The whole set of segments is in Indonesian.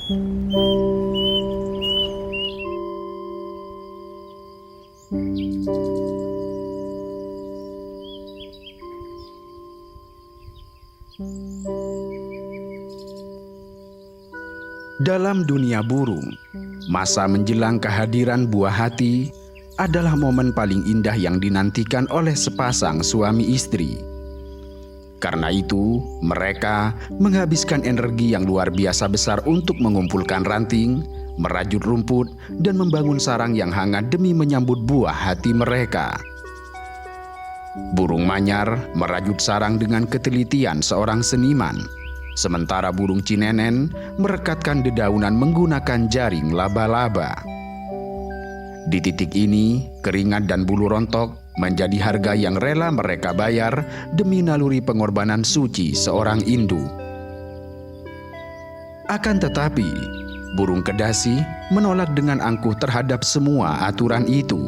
Dalam dunia burung, masa menjelang kehadiran buah hati adalah momen paling indah yang dinantikan oleh sepasang suami istri. Karena itu, mereka menghabiskan energi yang luar biasa besar untuk mengumpulkan ranting, merajut rumput, dan membangun sarang yang hangat demi menyambut buah hati mereka. Burung manyar merajut sarang dengan ketelitian seorang seniman. Sementara burung cinenen merekatkan dedaunan menggunakan jaring laba-laba. Di titik ini, keringat dan bulu rontok menjadi harga yang rela mereka bayar demi naluri pengorbanan suci seorang induk. Akan tetapi, burung kedasi menolak dengan angkuh terhadap semua aturan itu.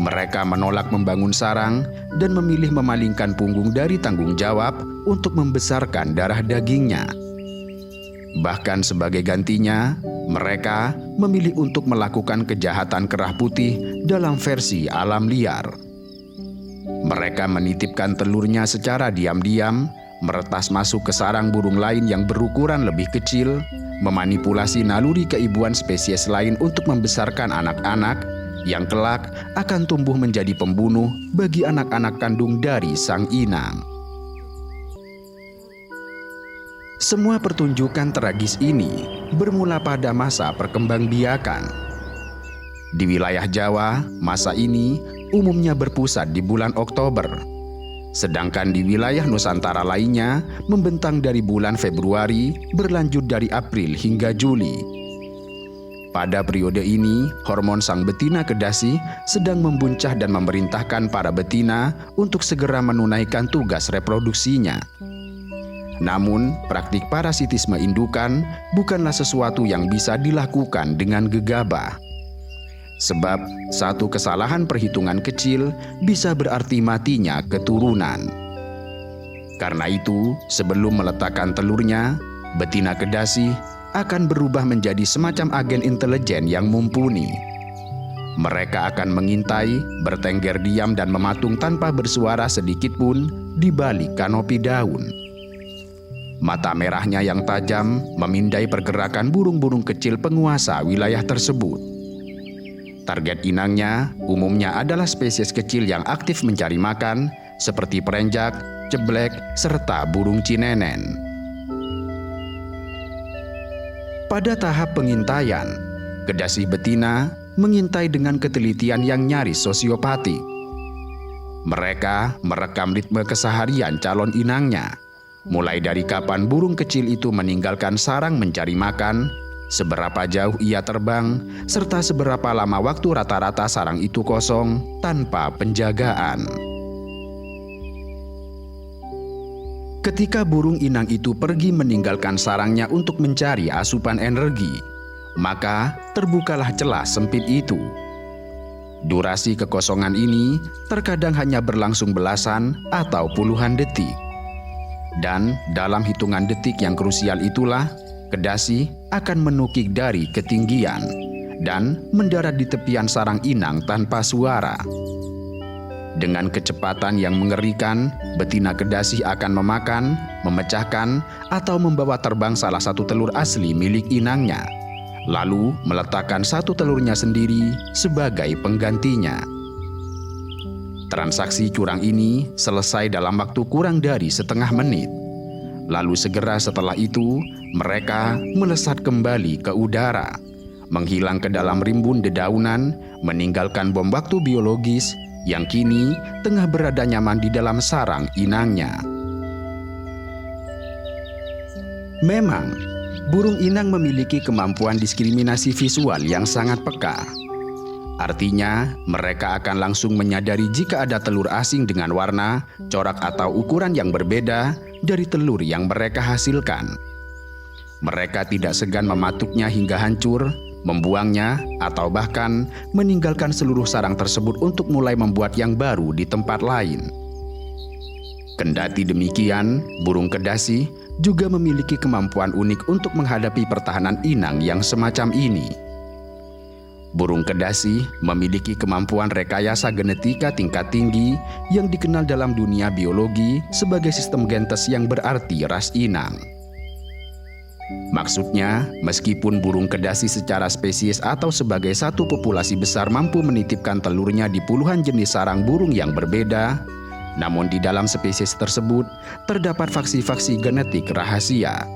Mereka menolak membangun sarang dan memilih memalingkan punggung dari tanggung jawab untuk membesarkan darah dagingnya. Bahkan sebagai gantinya, mereka memilih untuk melakukan kejahatan kerah putih dalam versi alam liar. Mereka menitipkan telurnya secara diam-diam, meretas masuk ke sarang burung lain yang berukuran lebih kecil, memanipulasi naluri keibuan spesies lain untuk membesarkan anak-anak yang kelak akan tumbuh menjadi pembunuh bagi anak-anak kandung dari sang inang. Semua pertunjukan tragis ini bermula pada masa perkembangbiakan. Di wilayah Jawa, masa ini umumnya berpusat di bulan Oktober. Sedangkan di wilayah Nusantara lainnya membentang dari bulan Februari berlanjut dari April hingga Juli. Pada periode ini, hormon sang betina kedasi sedang membuncah dan memerintahkan para betina untuk segera menunaikan tugas reproduksinya. Namun, praktik parasitisme indukan bukanlah sesuatu yang bisa dilakukan dengan gegabah. Sebab, satu kesalahan perhitungan kecil bisa berarti matinya keturunan. Karena itu, sebelum meletakkan telurnya, betina kedasi akan berubah menjadi semacam agen intelijen yang mumpuni. Mereka akan mengintai, bertengger diam dan mematung tanpa bersuara sedikit pun di balik kanopi daun. Mata merahnya yang tajam memindai pergerakan burung-burung kecil penguasa wilayah tersebut. Target inangnya umumnya adalah spesies kecil yang aktif mencari makan seperti perenjak, ceblek, serta burung cinenen. Pada tahap pengintaian, kedasi betina mengintai dengan ketelitian yang nyaris sosiopatik. Mereka merekam ritme keseharian calon inangnya, mulai dari kapan burung kecil itu meninggalkan sarang mencari makan, seberapa jauh ia terbang, serta seberapa lama waktu rata-rata sarang itu kosong tanpa penjagaan. Ketika burung inang itu pergi meninggalkan sarangnya untuk mencari asupan energi, maka terbukalah celah sempit itu. Durasi kekosongan ini terkadang hanya berlangsung belasan atau puluhan detik. Dan dalam hitungan detik yang krusial itulah, kedasi akan menukik dari ketinggian dan mendarat di tepian sarang inang tanpa suara. Dengan kecepatan yang mengerikan, betina kedasi akan memakan, memecahkan, atau membawa terbang salah satu telur asli milik inangnya, lalu meletakkan satu telurnya sendiri sebagai penggantinya. Transaksi curang ini selesai dalam waktu kurang dari setengah menit. Lalu segera setelah itu, mereka melesat kembali ke udara, menghilang ke dalam rimbun dedaunan, meninggalkan bom waktu biologis yang kini tengah berada nyaman di dalam sarang inangnya. Memang, burung inang memiliki kemampuan diskriminasi visual yang sangat peka. Artinya, mereka akan langsung menyadari jika ada telur asing dengan warna, corak atau ukuran yang berbeda dari telur yang mereka hasilkan. Mereka tidak segan mematuknya hingga hancur, membuangnya, atau bahkan meninggalkan seluruh sarang tersebut untuk mulai membuat yang baru di tempat lain. Kendati demikian, burung kedasi juga memiliki kemampuan unik untuk menghadapi pertahanan inang yang semacam ini. Burung kedasi memiliki kemampuan rekayasa genetika tingkat tinggi yang dikenal dalam dunia biologi sebagai sistem gentes yang berarti ras inang. Maksudnya, meskipun burung kedasi secara spesies atau sebagai satu populasi besar mampu menitipkan telurnya di puluhan jenis sarang burung yang berbeda, namun di dalam spesies tersebut terdapat faksi-faksi genetik rahasia.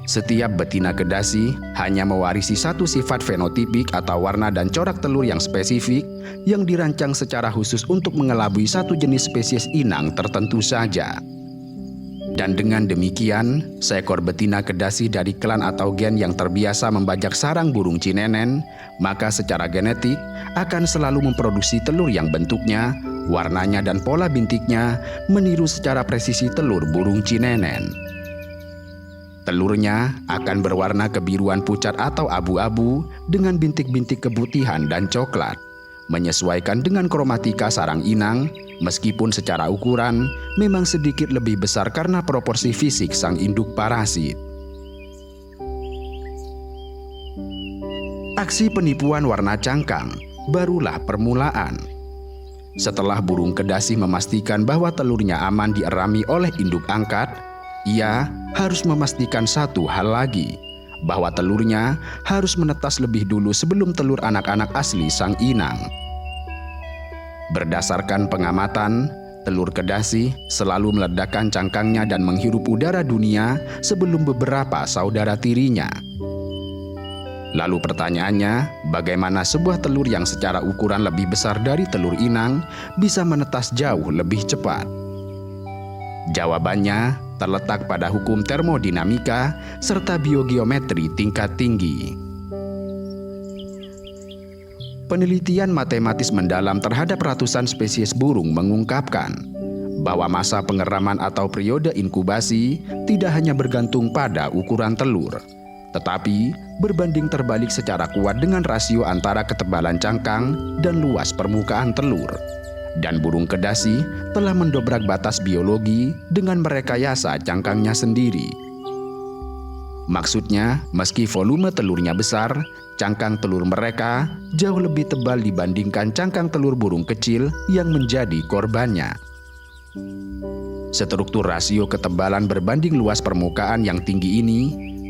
Setiap betina kedasi hanya mewarisi satu sifat fenotipik atau warna dan corak telur yang spesifik yang dirancang secara khusus untuk mengelabui satu jenis spesies inang tertentu saja. Dan dengan demikian, seekor betina kedasi dari klan atau gen yang terbiasa membajak sarang burung cinenen, maka secara genetik akan selalu memproduksi telur yang bentuknya, warnanya dan pola bintiknya meniru secara presisi telur burung cinenen. Telurnya akan berwarna kebiruan pucat atau abu-abu dengan bintik-bintik keputihan dan coklat, menyesuaikan dengan kromatika sarang inang, meskipun secara ukuran memang sedikit lebih besar karena proporsi fisik sang induk parasit. Aksi penipuan warna cangkang barulah permulaan. Setelah burung kedasi memastikan bahwa telurnya aman dierami oleh induk angkat, ia harus memastikan satu hal lagi, bahwa telurnya harus menetas lebih dulu sebelum telur anak-anak asli sang inang. Berdasarkan pengamatan, telur kedasi selalu meledakkan cangkangnya dan menghirup udara dunia sebelum beberapa saudara tirinya. Lalu pertanyaannya, bagaimana sebuah telur yang secara ukuran lebih besar dari telur inang bisa menetas jauh lebih cepat? Jawabannya terletak pada hukum termodinamika serta biogeometri tingkat tinggi. Penelitian matematis mendalam terhadap ratusan spesies burung mengungkapkan bahwa masa pengeraman atau periode inkubasi tidak hanya bergantung pada ukuran telur, tetapi berbanding terbalik secara kuat dengan rasio antara ketebalan cangkang dan luas permukaan telur. Dan burung kedasi telah mendobrak batas biologi dengan merekayasa cangkangnya sendiri. Maksudnya, meski volume telurnya besar, cangkang telur mereka jauh lebih tebal dibandingkan cangkang telur burung kecil yang menjadi korbannya. Struktur rasio ketebalan berbanding luas permukaan yang tinggi ini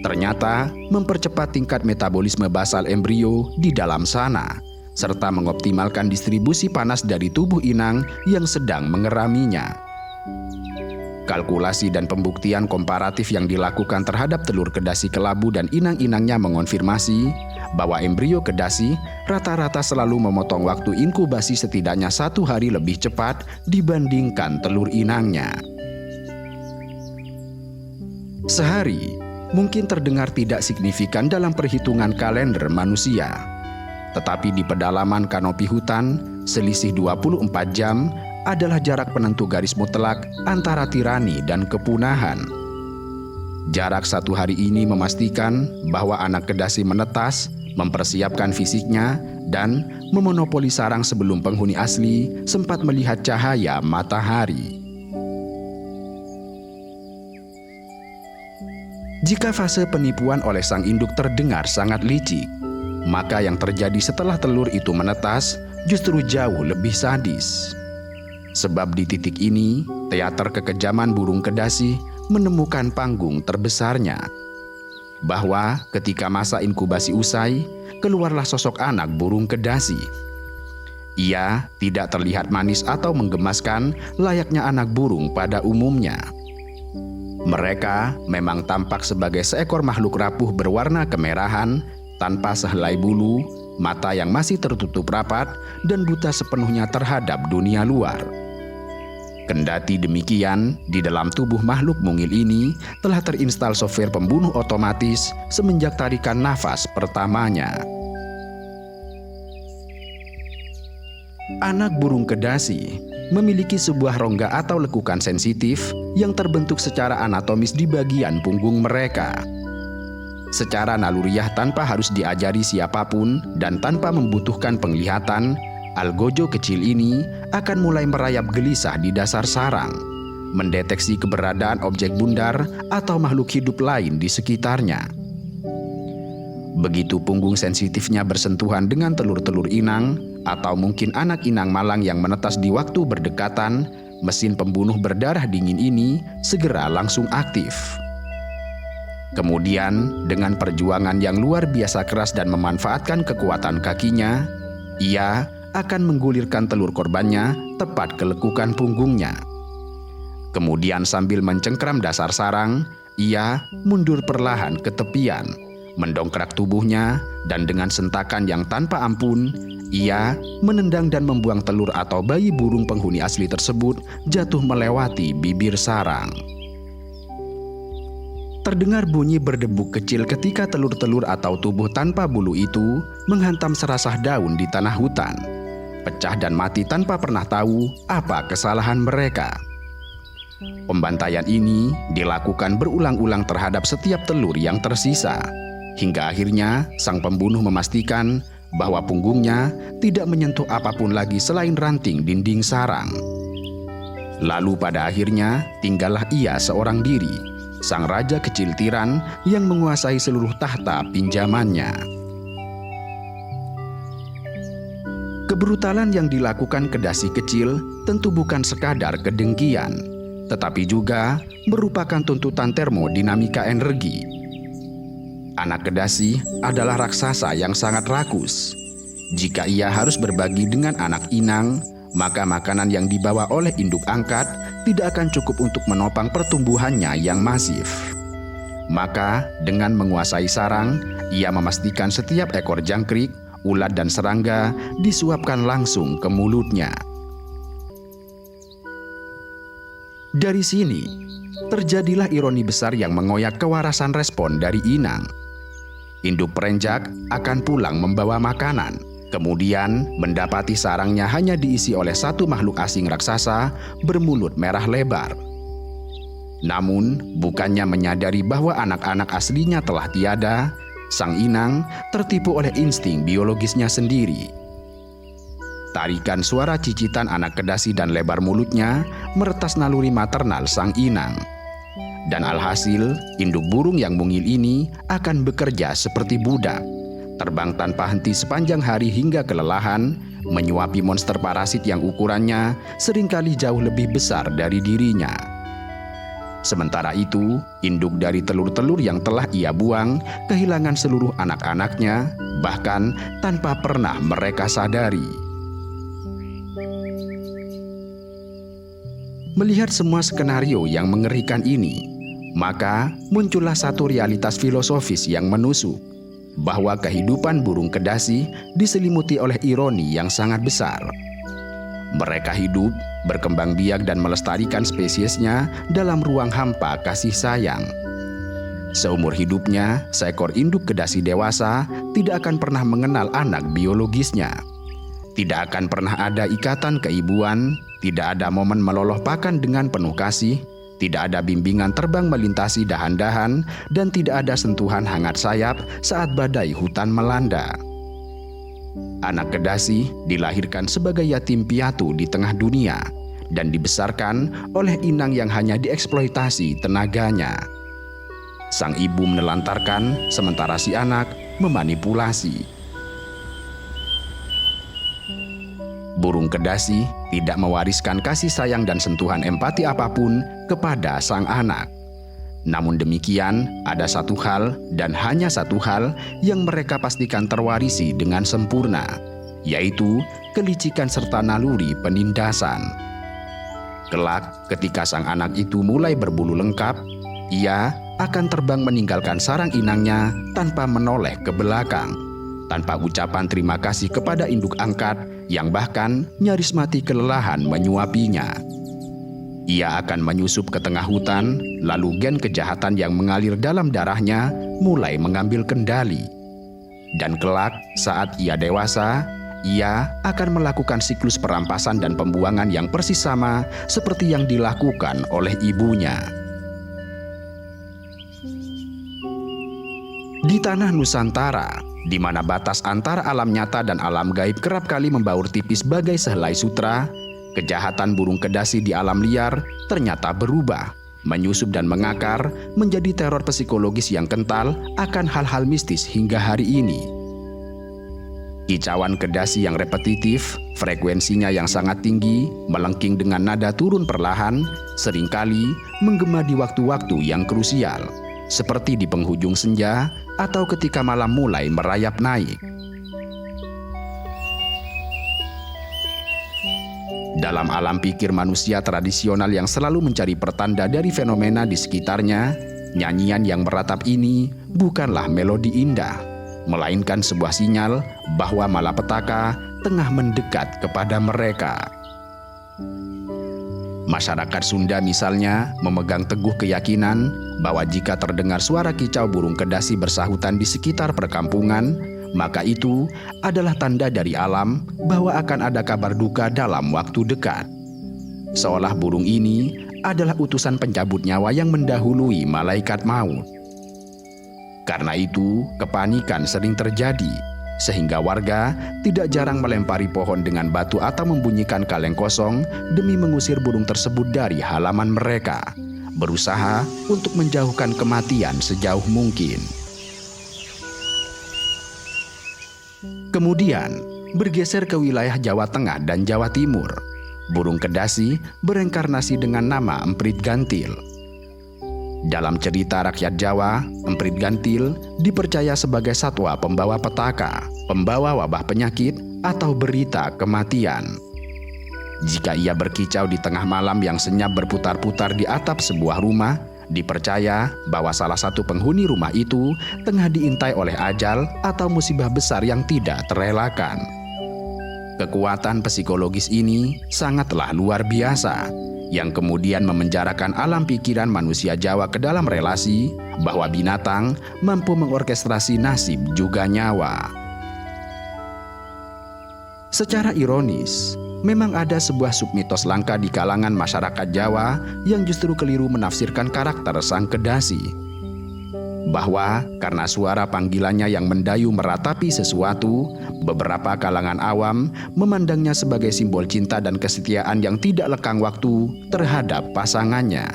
ternyata mempercepat tingkat metabolisme basal embrio di dalam sana, serta mengoptimalkan distribusi panas dari tubuh inang yang sedang mengeraminya. Kalkulasi dan pembuktian komparatif yang dilakukan terhadap telur kedasi kelabu dan inang-inangnya mengonfirmasi bahwa embrio kedasi rata-rata selalu memotong waktu inkubasi setidaknya 1 hari lebih cepat dibandingkan telur inangnya. Sehari mungkin terdengar tidak signifikan dalam perhitungan kalender manusia. Tetapi di pedalaman kanopi hutan, selisih 24 jam adalah jarak penentu garis mutlak antara tirani dan kepunahan. Jarak 1 hari ini memastikan bahwa anak kedasi menetas, mempersiapkan fisiknya, dan memonopoli sarang sebelum penghuni asli sempat melihat cahaya matahari. Jika fase penipuan oleh sang induk terdengar sangat licik, maka yang terjadi setelah telur itu menetas justru jauh lebih sadis. Sebab di titik ini, teater kekejaman burung kedasi menemukan panggung terbesarnya. Bahwa ketika masa inkubasi usai, keluarlah sosok anak burung kedasi. Ia tidak terlihat manis atau menggemaskan layaknya anak burung pada umumnya. Mereka memang tampak sebagai seekor makhluk rapuh berwarna kemerahan, tanpa sehelai bulu, mata yang masih tertutup rapat, dan buta sepenuhnya terhadap dunia luar. Kendati demikian, di dalam tubuh makhluk mungil ini telah terinstal software pembunuh otomatis semenjak tarikan nafas pertamanya. Anak burung kedasi memiliki sebuah rongga atau lekukan sensitif yang terbentuk secara anatomis di bagian punggung mereka. Secara naluriah tanpa harus diajari siapapun dan tanpa membutuhkan penglihatan, algojo kecil ini akan mulai merayap gelisah di dasar sarang, mendeteksi keberadaan objek bundar atau makhluk hidup lain di sekitarnya. Begitu punggung sensitifnya bersentuhan dengan telur-telur inang atau mungkin anak inang malang yang menetas di waktu berdekatan, mesin pembunuh berdarah dingin ini segera langsung aktif. Kemudian, dengan perjuangan yang luar biasa keras dan memanfaatkan kekuatan kakinya, ia akan menggulirkan telur korbannya tepat ke lekukan punggungnya. Kemudian sambil mencengkram dasar sarang, ia mundur perlahan ke tepian, mendongkrak tubuhnya, dan dengan sentakan yang tanpa ampun, ia menendang dan membuang telur atau bayi burung penghuni asli tersebut jatuh melewati bibir sarang. Terdengar bunyi berdebuk kecil ketika telur-telur atau tubuh tanpa bulu itu menghantam serasah daun di tanah hutan, pecah dan mati tanpa pernah tahu apa kesalahan mereka. Pembantaian ini dilakukan berulang-ulang terhadap setiap telur yang tersisa, hingga akhirnya sang pembunuh memastikan bahwa punggungnya tidak menyentuh apapun lagi selain ranting dinding sarang. Lalu pada akhirnya tinggallah ia seorang diri, sang raja kecil tiran yang menguasai seluruh tahta pinjamannya. Kebrutalan yang dilakukan Kedasi kecil tentu bukan sekadar kedengkian, tetapi juga merupakan tuntutan termodinamika energi. Anak Kedasi adalah raksasa yang sangat rakus. Jika ia harus berbagi dengan anak inang, maka makanan yang dibawa oleh induk angkat tidak akan cukup untuk menopang pertumbuhannya yang masif. Maka dengan menguasai sarang, ia memastikan setiap ekor jangkrik, ulat dan serangga disuapkan langsung ke mulutnya. Dari sini, terjadilah ironi besar yang mengoyak kewarasan respon dari inang. Induk perenjak akan pulang membawa makanan, kemudian mendapati sarangnya hanya diisi oleh satu makhluk asing raksasa bermulut merah lebar. Namun, bukannya menyadari bahwa anak-anak aslinya telah tiada, sang inang tertipu oleh insting biologisnya sendiri. Tarikan suara cicitan anak Kedasi dan lebar mulutnya meretas naluri maternal sang inang. Dan alhasil, induk burung yang mungil ini akan bekerja seperti budak, terbang tanpa henti sepanjang hari hingga kelelahan, menyuapi monster parasit yang ukurannya seringkali jauh lebih besar dari dirinya. Sementara itu, induk dari telur-telur yang telah ia buang kehilangan seluruh anak-anaknya, bahkan tanpa pernah mereka sadari. Melihat semua skenario yang mengerikan ini, maka muncullah satu realitas filosofis yang menusuk, bahwa kehidupan burung Kedasi diselimuti oleh ironi yang sangat besar. Mereka hidup, berkembang biak dan melestarikan spesiesnya dalam ruang hampa kasih sayang. Seumur hidupnya, seekor induk Kedasi dewasa tidak akan pernah mengenal anak biologisnya. Tidak akan pernah ada ikatan keibuan, tidak ada momen meloloh pakan dengan penuh kasih, tidak ada bimbingan terbang melintasi dahan-dahan, dan tidak ada sentuhan hangat sayap saat badai hutan melanda. Anak Kedasi dilahirkan sebagai yatim piatu di tengah dunia dan dibesarkan oleh inang yang hanya dieksploitasi tenaganya. Sang ibu menelantarkan sementara si anak memanipulasi. Burung Kedasi tidak mewariskan kasih sayang dan sentuhan empati apapun kepada sang anak. Namun demikian, ada satu hal dan hanya satu hal yang mereka pastikan terwarisi dengan sempurna, yaitu kelicikan serta naluri penindasan. Kelak, ketika sang anak itu mulai berbulu lengkap, ia akan terbang meninggalkan sarang inangnya tanpa menoleh ke belakang, tanpa ucapan terima kasih kepada induk angkat yang bahkan nyaris mati kelelahan menyuapinya. Ia akan menyusup ke tengah hutan, lalu gen kejahatan yang mengalir dalam darahnya mulai mengambil kendali. Dan kelak, saat ia dewasa, ia akan melakukan siklus perampasan dan pembuangan yang persis sama seperti yang dilakukan oleh ibunya. Di tanah Nusantara, di mana batas antara alam nyata dan alam gaib kerap kali membaur tipis bagai sehelai sutra, Kejahatan burung kedasi di alam liar ternyata berubah, menyusup dan mengakar menjadi teror psikologis yang kental akan hal-hal mistis hingga hari ini. Kicauan kedasi yang repetitif, frekuensinya yang sangat tinggi, melengking dengan nada turun perlahan, seringkali menggema di waktu-waktu yang krusial, seperti di penghujung senja atau ketika malam mulai merayap naik. Dalam alam pikir manusia tradisional yang selalu mencari pertanda dari fenomena di sekitarnya, nyanyian yang meratap ini bukanlah melodi indah, melainkan sebuah sinyal bahwa malapetaka tengah mendekat kepada mereka. Masyarakat Sunda misalnya memegang teguh keyakinan bahwa jika terdengar suara kicau burung kedasi bersahutan di sekitar perkampungan, maka itu adalah tanda dari alam bahwa akan ada kabar duka dalam waktu dekat. Seolah burung ini adalah utusan pencabut nyawa yang mendahului malaikat maut. Karena itu, kepanikan sering terjadi, sehingga warga tidak jarang melempari pohon dengan batu atau membunyikan kaleng kosong demi mengusir burung tersebut dari halaman mereka, berusaha untuk menjauhkan kematian sejauh mungkin. Kemudian, bergeser ke wilayah Jawa Tengah dan Jawa Timur, burung kedasi berengkarnasi dengan nama emprit gantil. Dalam cerita rakyat Jawa, emprit gantil dipercaya sebagai satwa pembawa petaka, pembawa wabah penyakit, atau berita kematian. Jika ia berkicau di tengah malam yang senyap berputar-putar di atap sebuah rumah, dipercaya bahwa salah satu penghuni rumah itu tengah diintai oleh ajal atau musibah besar yang tidak terelakkan. Kekuatan psikologis ini sangatlah luar biasa, yang kemudian memenjarakan alam pikiran manusia Jawa ke dalam relasi bahwa binatang mampu mengorkestrasi nasib juga nyawa. Secara ironis, memang ada sebuah submitos langka di kalangan masyarakat Jawa yang justru keliru menafsirkan karakter sang kedasi. Bahwa karena suara panggilannya yang mendayu meratapi sesuatu, beberapa kalangan awam memandangnya sebagai simbol cinta dan kesetiaan yang tidak lekang waktu terhadap pasangannya.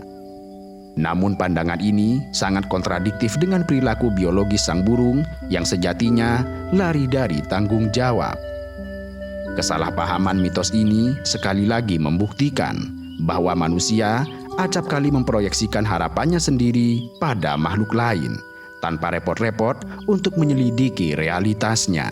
Namun pandangan ini sangat kontradiktif dengan perilaku biologis sang burung yang sejatinya lari dari tanggung jawab. Kesalahpahaman mitos ini sekali lagi membuktikan bahwa manusia acap kali memproyeksikan harapannya sendiri pada makhluk lain, tanpa repot-repot untuk menyelidiki realitasnya.